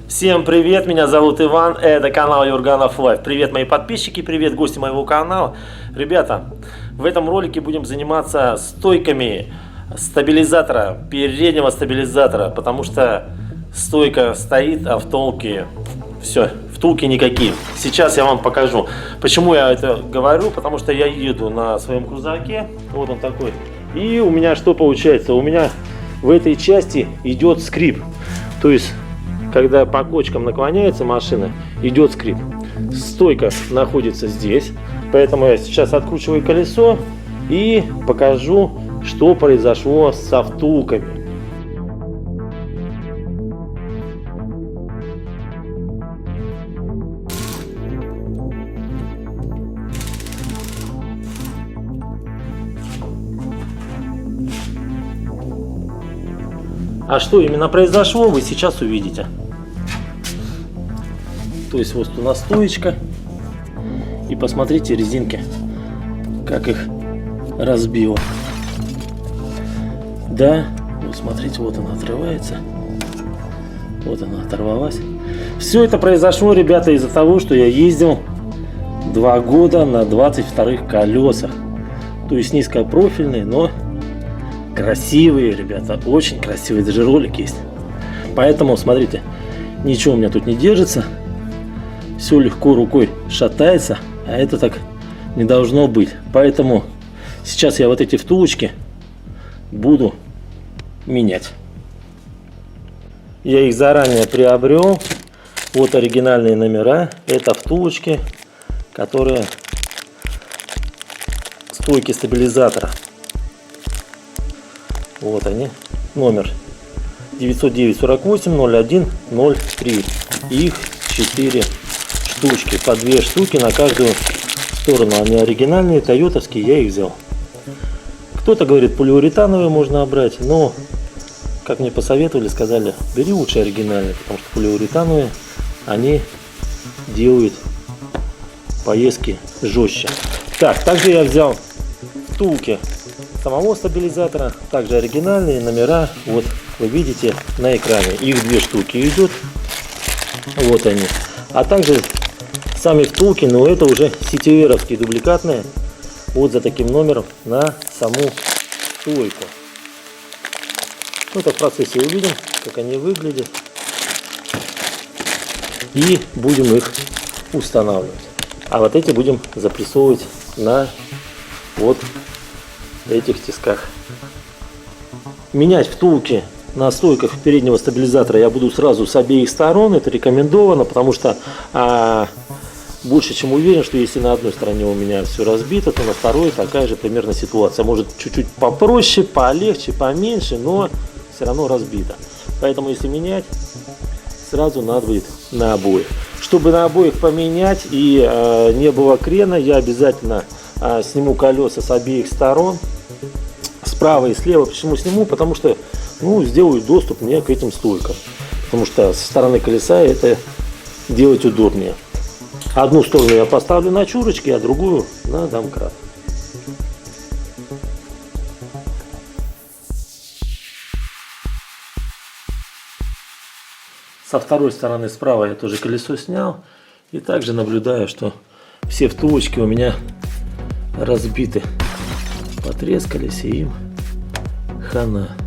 Всем привет, меня зовут Иван, это канал Юрганов Лайф. Привет, мои подписчики, привет, гости моего канала. Ребята, в этом ролике будем заниматься стойками стабилизатора, переднего стабилизатора, потому что стойка стоит, а втулки, все, втулки никакие. Сейчас я вам покажу. Почему я это говорю? Потому что я еду на своем крузаке, вот он такой, и у меня что получается? У меня в этой части идет скрип, то есть когда по кочкам наклоняется машина, идет скрип. Стойка находится здесь, поэтому я сейчас откручиваю колесо и покажу, что произошло со втулками. А что именно произошло, вы сейчас увидите. То есть вот у нас стоечка. И посмотрите резинки, как их разбило. Да, вот смотрите, вот она отрывается. Вот она оторвалась. Все это произошло, ребята, из-за того, что я ездил 2 года на 22-х колесах. То есть низкопрофильные, но красивые, ребята, очень красивые, даже ролик есть. Поэтому, смотрите, ничего у меня тут не держится. Все легко рукой шатается, а это так не должно быть. Поэтому сейчас я вот эти втулочки буду менять. Я их заранее приобрел. Вот оригинальные номера. Это втулочки, которые стойки стабилизатора. Вот они. Номер 909-48-01-03. Их 4 штучки. По 2 штуки на каждую сторону. Они оригинальные, тойотовские, я их взял. Кто-то говорит, полиуретановые можно брать, но, как мне посоветовали, сказали, бери лучше оригинальные, потому что полиуретановые, они делают поездки жестче. Так, также я взял втулки самого стабилизатора, также оригинальные номера, вот вы видите на экране, их 2 штуки идут, вот они, а также сами втулки, но это уже сетеверовские дубликатные, вот за таким номером на саму стойку. Ну, это в процессе увидим, как они выглядят, и будем их устанавливать. А вот эти будем запрессовывать на вот этих тисках. Менять втулки на стойках переднего стабилизатора я буду сразу с обеих сторон. Это рекомендовано, потому что больше чем уверен, что если на одной стороне у меня все разбито, то на второй такая же примерно ситуация. Может чуть-чуть попроще, полегче, поменьше, но все равно разбито. Поэтому если менять, сразу надо будет на обоих. Чтобы на обоих поменять и не было крена, я обязательно сниму колеса с обеих сторон, справа и слева. Почему сниму? Потому что сделаю доступ мне к этим стойкам. Потому что со стороны колеса это делать удобнее. Одну сторону я поставлю на чурочки, а другую на домкрат. Со второй стороны справа я тоже колесо снял. И также наблюдаю, что все втулочки у меня разбиты. Потрескались, и им хана.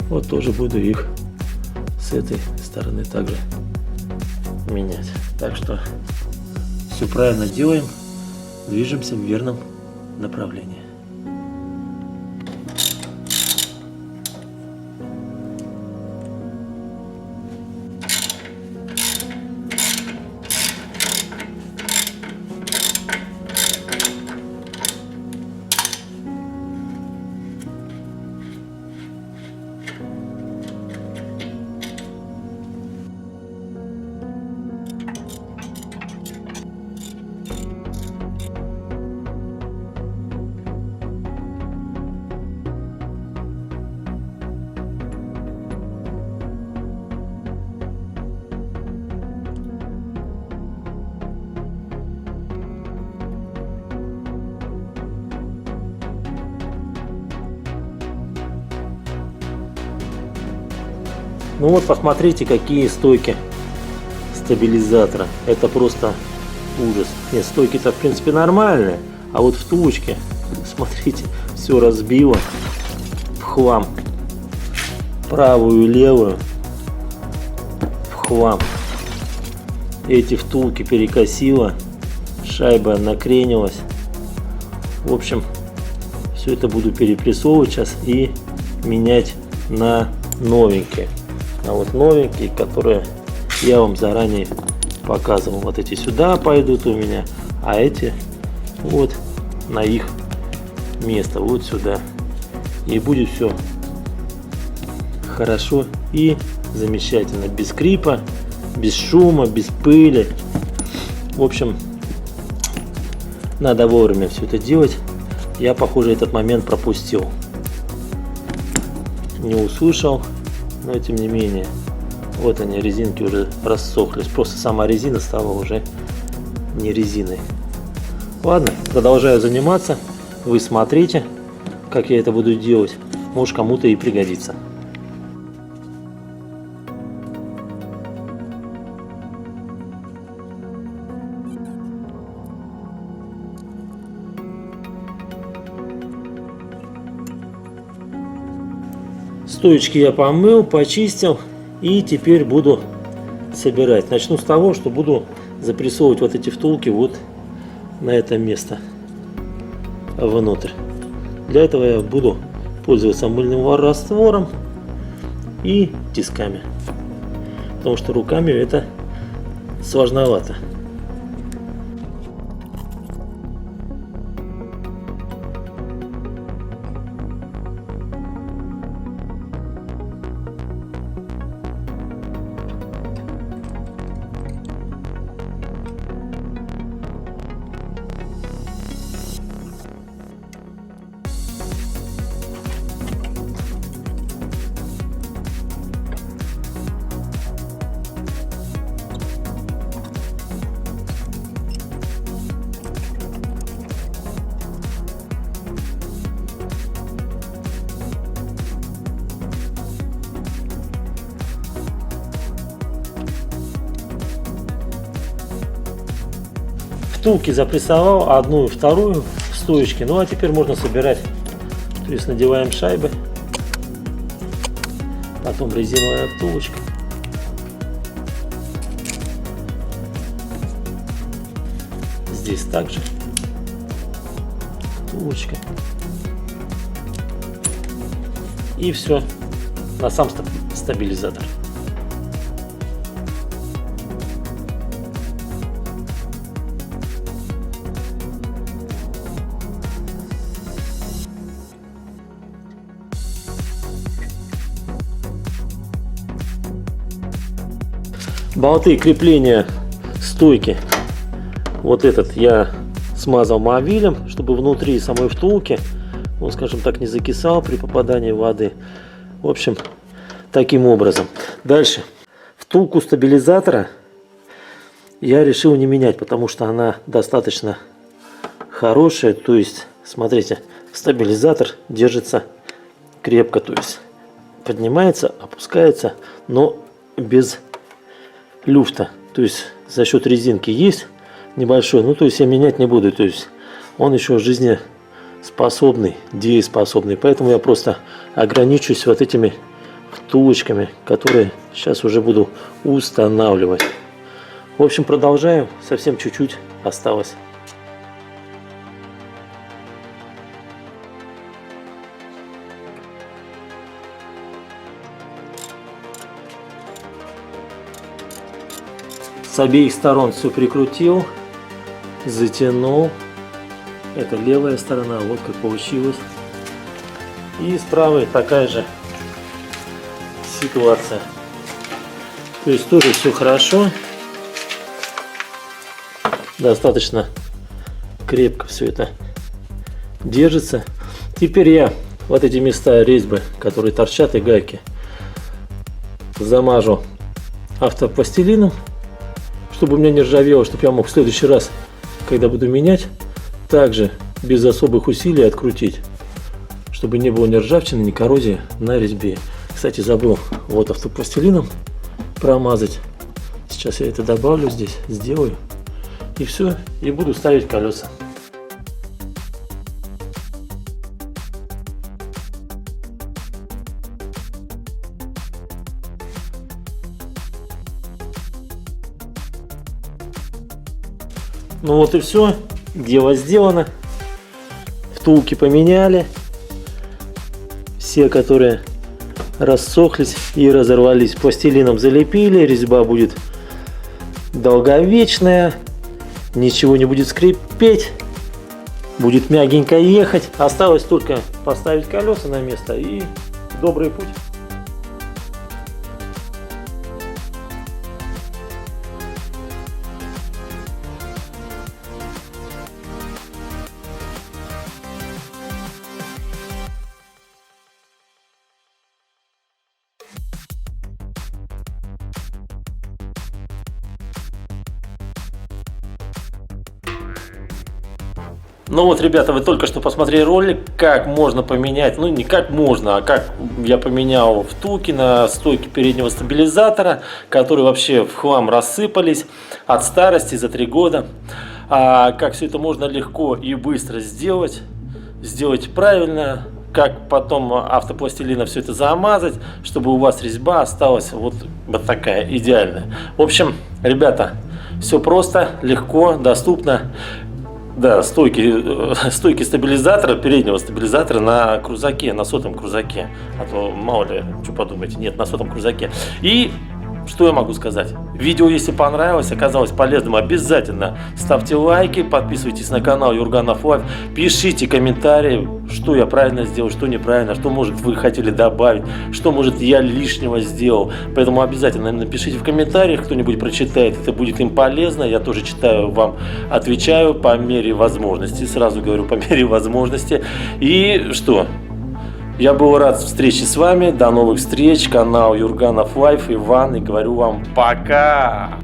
Вот тоже буду их с этой стороны также менять. Так что все правильно делаем, движемся в верном направлении. Ну вот посмотрите, какие стойки стабилизатора. Это просто ужас. Нет, стойки-то в принципе нормальные, а вот втулочки, смотрите, все разбило в хлам. Правую и левую в хлам. Эти втулки перекосило, шайба накренилась. В общем, все это буду перепрессовывать сейчас и менять на новенькие. А вот новенькие, которые я вам заранее показывал. Вот эти сюда пойдут у меня, а эти вот на их место, вот сюда. И будет все хорошо и замечательно, без скрипа, без шума, без пыли. В общем, надо вовремя все это делать. Я, похоже, этот момент пропустил, не услышал, но тем не менее, вот они, резинки уже рассохлись, просто сама резина стала уже не резиной. Ладно, продолжаю заниматься, вы смотрите, как я это буду делать, может кому-то и пригодится. Стоечки я помыл, почистил и теперь буду собирать. Начну с того, что буду запрессовывать вот эти втулки вот на это место внутрь. Для этого я буду пользоваться мыльным раствором и тисками, потому что руками это сложновато. Втулки запрессовал, одну и вторую в стоечке. Ну а теперь можно собирать. То есть надеваем шайбы, потом резиновая втулочка. Здесь также втулочка. И все на сам стабилизатор. Болты крепления стойки, вот этот я смазал моавилем, чтобы внутри самой втулки он, скажем так, не закисал при попадании воды. В общем, таким образом. Дальше. Втулку стабилизатора я решил не менять, потому что она достаточно хорошая. То есть, смотрите, стабилизатор держится крепко, то есть поднимается, опускается, но без люфта, то есть за счет резинки есть небольшой, ну то есть я менять не буду, то есть он еще жизнеспособный, дееспособный, поэтому я просто ограничусь вот этими втулочками, которые сейчас уже буду устанавливать. В общем, продолжаем, совсем чуть-чуть осталось. С обеих сторон все прикрутил, затянул. Это левая сторона, вот как получилось. И с правой такая же ситуация. То есть тоже все хорошо. Достаточно крепко все это держится. Теперь я вот эти места резьбы, которые торчат, и гайки, замажу автопластилином, чтобы у меня не ржавело, чтобы я мог в следующий раз, когда буду менять, также без особых усилий открутить, чтобы не было ни ржавчины, ни коррозии на резьбе. Кстати, забыл вот автопластилином промазать. Сейчас я это добавлю здесь, сделаю. И все, и буду ставить колеса. Ну вот и все, дело сделано. Втулки поменяли. Все, которые рассохлись и разорвались, пластилином залепили. Резьба будет долговечная. Ничего не будет скрипеть. Будет мягенько ехать. Осталось только поставить колеса на место и добрый путь. Ну вот, ребята, вы только что посмотрели ролик, как можно поменять, ну не как можно, а как я поменял втулки на стойке переднего стабилизатора, которые вообще в хлам рассыпались от старости за 3 года. А как все это можно легко и быстро сделать правильно, как потом автопластилином все это замазать, чтобы у вас резьба осталась вот такая идеальная. В общем, ребята, все просто, легко, доступно. Да, стойки стабилизатора, переднего стабилизатора на крузаке, на 100-м крузаке. А то мало ли, что подумаете, нет, на 100-м крузаке. И что я могу сказать? Видео, если понравилось, оказалось полезным, обязательно ставьте лайки, подписывайтесь на канал Юрганов Лайф, пишите комментарии, что я правильно сделал, что неправильно, что, может, вы хотели добавить, что, может, я лишнего сделал. Поэтому обязательно напишите в комментариях, кто-нибудь прочитает, это будет им полезно. Я тоже читаю, вам отвечаю по мере возможности, сразу говорю, по мере возможности. И что? Я был рад встрече с вами. До новых встреч. Канал Юрганов Лайф, Иван. И говорю вам пока.